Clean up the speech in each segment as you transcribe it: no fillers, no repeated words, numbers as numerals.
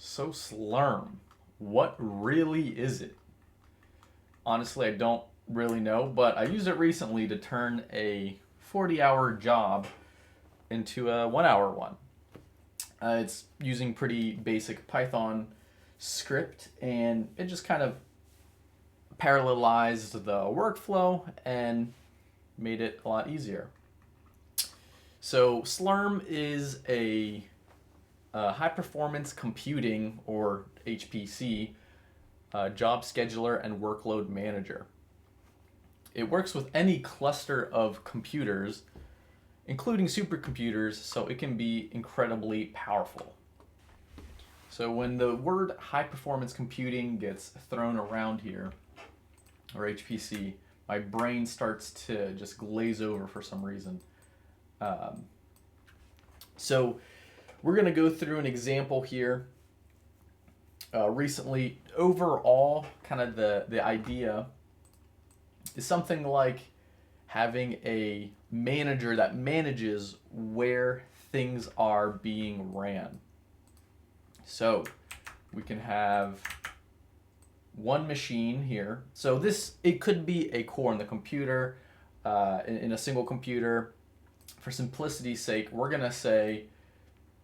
So Slurm, what really is it? Honestly, I don't really know, but I used it recently to turn a 40-hour job into a 1 hour one. It's using pretty basic Python script, and it just kind of parallelized the workflow and made it a lot easier. So Slurm is a high performance computing, or HPC, job scheduler and workload manager. It works with any cluster of computers, including supercomputers, so it can be incredibly powerful. So when the word high performance computing gets thrown around here, or HPC, my brain starts to just glaze over for some reason. Um, so we're going to go through an example here. Recently, overall, kind of the idea is something like having a manager that manages where things are being ran. So we can have one machine here. So it could be a core in the computer, in a single computer. For simplicity's sake, we're going to say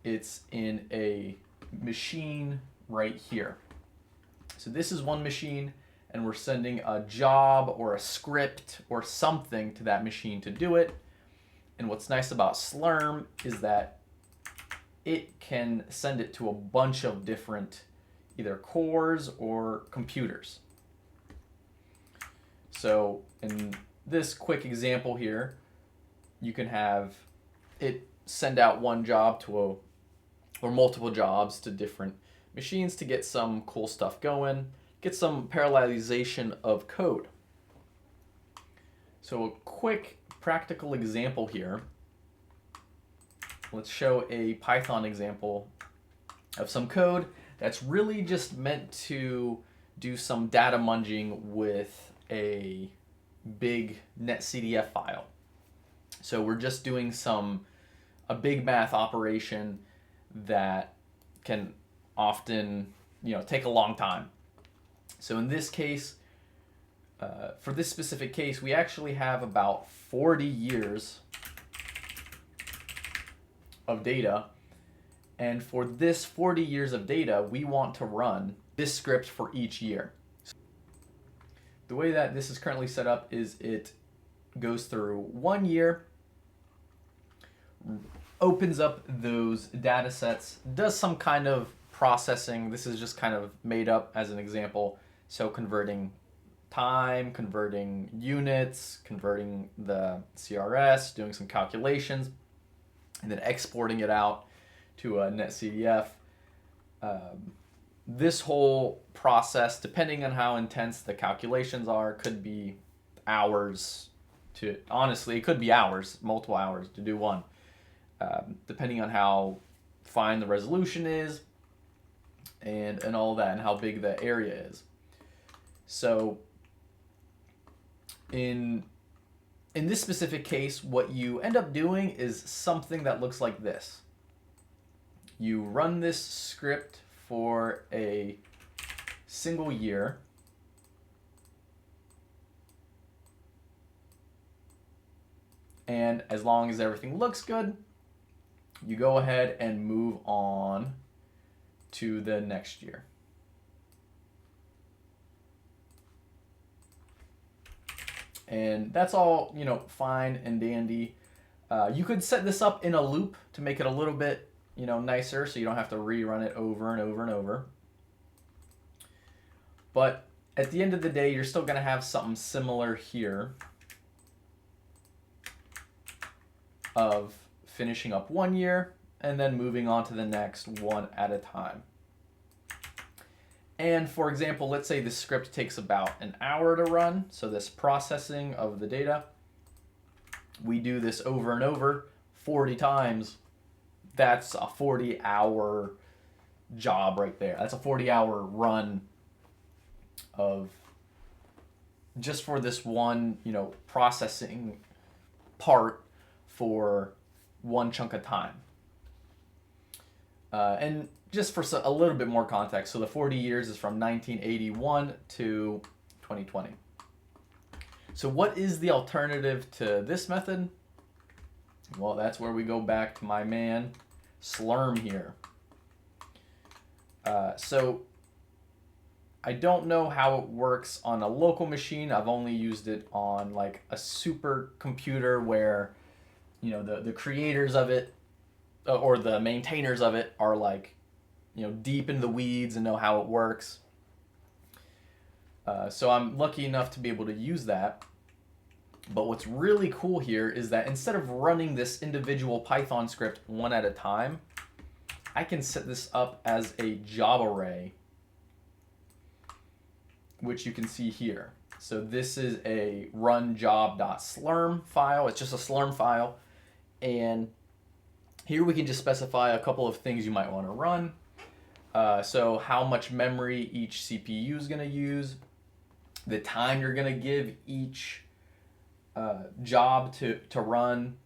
it's in a machine right here. So this is one machine, and we're sending a job or a script or something to that machine to do it. And what's nice about Slurm is that it can send it to a bunch of different either cores or computers. So in this quick example here, you can have it send out one job or multiple jobs to different machines to get some cool stuff going, get some parallelization of code. So a quick practical example here. Let's show a Python example of some code that's really just meant to do some data munging with a big netcdf file. So we're just doing a big math operation that can often take a long time. So in this case, for this specific case, we actually have about 40 years of data. And for this 40 years of data, we want to run this script for each year. The way that this is currently set up is it goes through 1 year, opens up those data sets, does some kind of processing. This is just kind of made up as an example. So converting time, converting units, converting the CRS, doing some calculations, and then exporting it out to a netcdf. This whole process, depending on how intense the calculations are, could be hours to, honestly, it could be hours, multiple hours to do one, depending on how fine the resolution is and all that, and how big the area is. So in this specific case, what you end up doing is something that looks like this. You run this script for a single year. And as long as everything looks good, you go ahead and move on to the next year. And that's all, fine and dandy. You could set this up in a loop to make it a little bit, nicer, so you don't have to rerun it over and over and over. But at the end of the day, you're still going to have something similar here of finishing up 1 year and then moving on to the next one at a time. And for example, let's say this script takes about an hour to run, so this processing of the data, we do this over and over 40 times. That's a 40-hour job right there. That's a 40-hour run of just for this one, processing part for one chunk of time. And just for a little bit more context, so the 40 years is from 1981 to 2020. So what is the alternative to this method? Well, that's where we go back to my man Slurm here. So I don't know how it works on a local machine. I've only used it on like a super computer where, you know, the creators of it or the maintainers of it are like, you know, deep in the weeds and know how it works. So I'm lucky enough to be able to use that. But what's really cool here is that instead of running this individual Python script one at a time, I can set this up as a job array, which you can see here. So this is a runjob.slurm file. It's just a slurm file. And here we can just specify a couple of things you might want to run. So how much memory each CPU is going to use, the time you're going to give each job to run,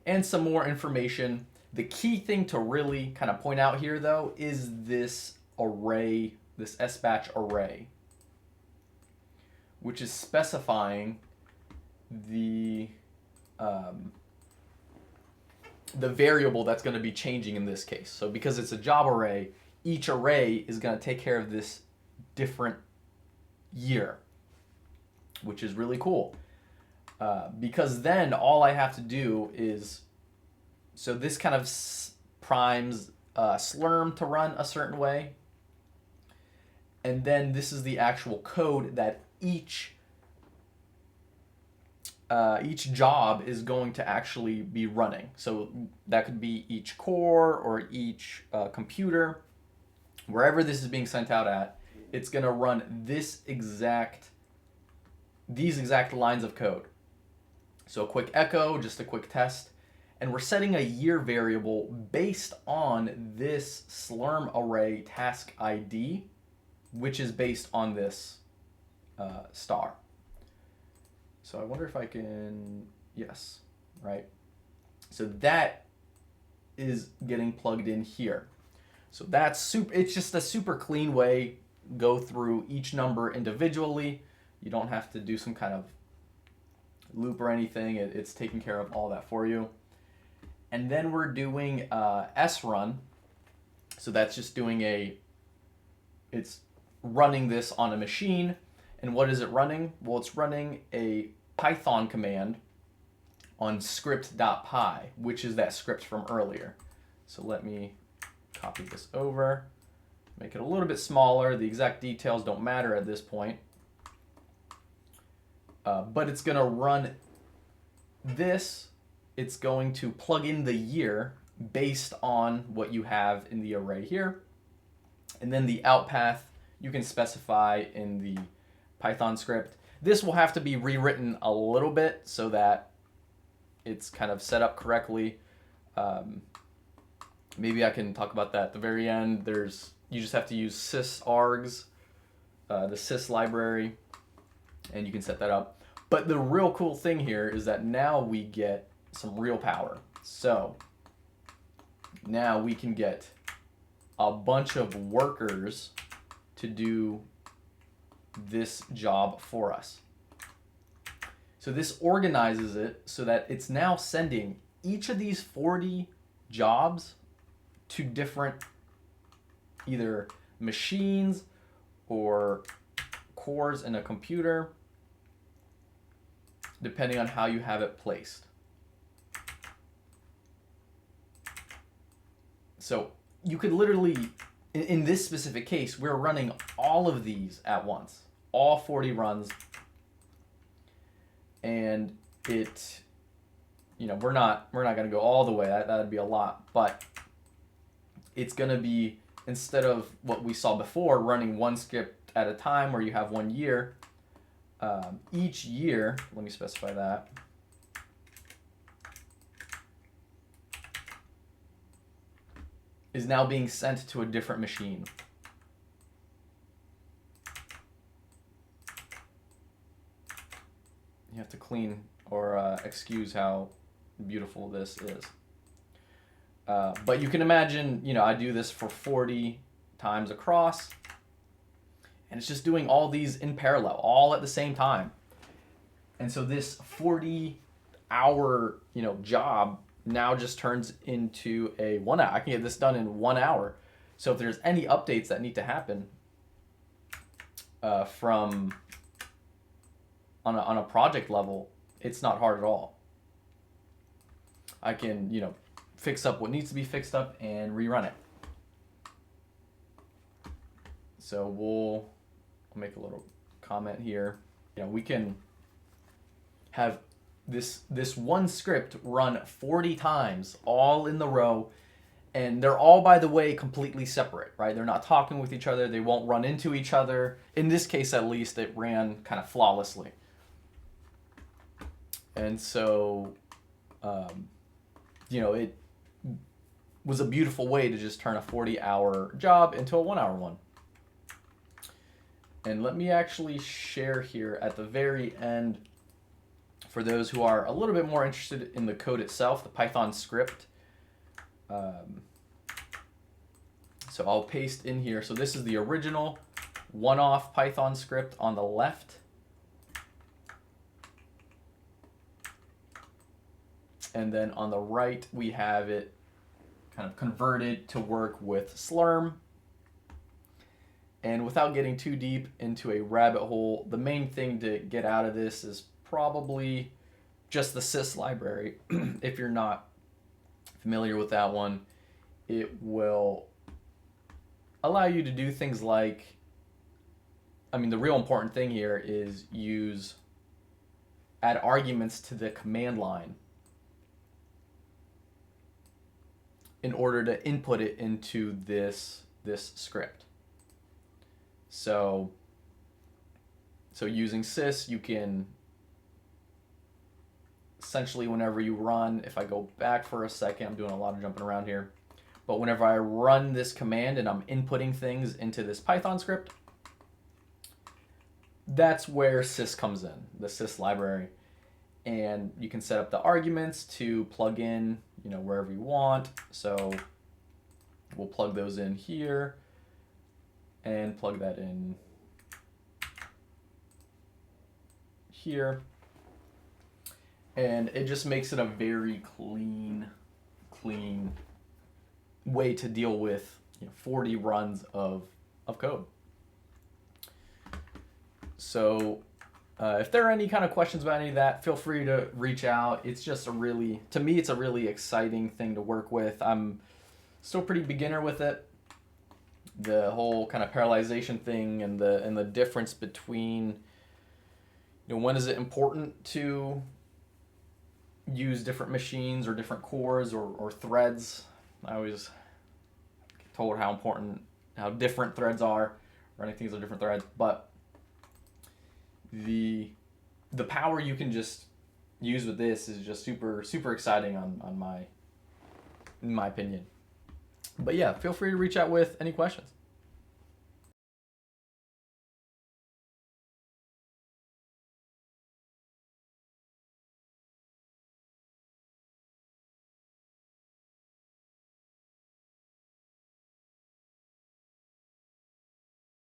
and some more information. The key thing to really kind of point out here, though, is this array, this sbatch array, which is specifying the variable that's going to be changing in this case. So because it's a job array, each array is going to take care of this different year, which is really cool. Because then all I have to do is, so this kind of primes Slurm to run a certain way. And then this is the actual code that each job is going to actually be running. So that could be each core or each computer. Wherever this is being sent out at, it's going to run these exact lines of code. So a quick echo, just a quick test. And we're setting a year variable based on this Slurm array task ID, which is based on this star. So I wonder if I can, yes, right? So that is getting plugged in here. So that's super, it's just a super clean way, go through each number individually. You don't have to do some kind of loop or anything. It's taking care of all that for you. And then we're doing srun. So that's just doing it's running this on a machine. And what is it running? Well, it's running a Python command on script.py, which is that script from earlier. So let me copy this over, make it a little bit smaller. The exact details don't matter at this point. But it's going to run this. It's going to plug in the year based on what you have in the array here. And then the out path you can specify in the Python script. This will have to be rewritten a little bit so that it's kind of set up correctly. Maybe I can talk about that at the very end. You just have to use sysargs, the sys library, and you can set that up. But the real cool thing here is that now we get some real power. So now we can get a bunch of workers to do this job for us. So this organizes it so that it's now sending each of these 40 jobs to different either machines or cores in a computer, depending on how you have it placed. So you could literally, in this specific case, we're running all of these at once, all 40 runs, and it, we're not going to go all the way. That'd be a lot, but it's going to be, instead of what we saw before, running one script at a time where you have 1 year, each year, let me specify that. Is now being sent to a different machine. You have to clean or excuse how beautiful this is. But you can imagine, I do this for 40 times across, and it's just doing all these in parallel, all at the same time. And so this 40-hour, job now just turns into a 1 hour. I can get this done in 1 hour. So if there's any updates that need to happen from on a project level, it's not hard at all. I can, fix up what needs to be fixed up and rerun it. So I'll make a little comment here. We can have this one script run 40 times all in the row, and they're all, by the way, completely separate, right? They're not talking with each other. They won't run into each other. In this case, at least, it ran kind of flawlessly. And so, it was a beautiful way to just turn a 40-hour job into a 1-hour one. And let me actually share here at the very end, for those who are a little bit more interested in the code itself, the Python script. So I'll paste in here. So this is the original one-off Python script on the left. And then on the right, we have it kind of converted to work with Slurm. And without getting too deep into a rabbit hole, the main thing to get out of this is probably just the sys library. If you're not familiar with that one, it will allow you to do things like, the real important thing here is add arguments to the command line in order to input it into this script. So using sys, you can essentially, whenever you run, if I go back for a second, I'm doing a lot of jumping around here, but whenever I run this command and I'm inputting things into this Python script, that's where sys comes in, the sys library. And you can set up the arguments to plug in, wherever you want. So we'll plug those in here and plug that in here. And it just makes it a very clean way to deal with 40 runs of code. So if there are any kind of questions about any of that, feel free to reach out. It's just to me, it's a really exciting thing to work with. I'm still pretty beginner with it. The whole kind of parallelization thing and the difference between, when is it important to use different machines or different cores or threads. I always get told how different threads are, running things on different threads, but the power you can just use with this is just super exciting in my opinion. But yeah, feel free to reach out with any questions.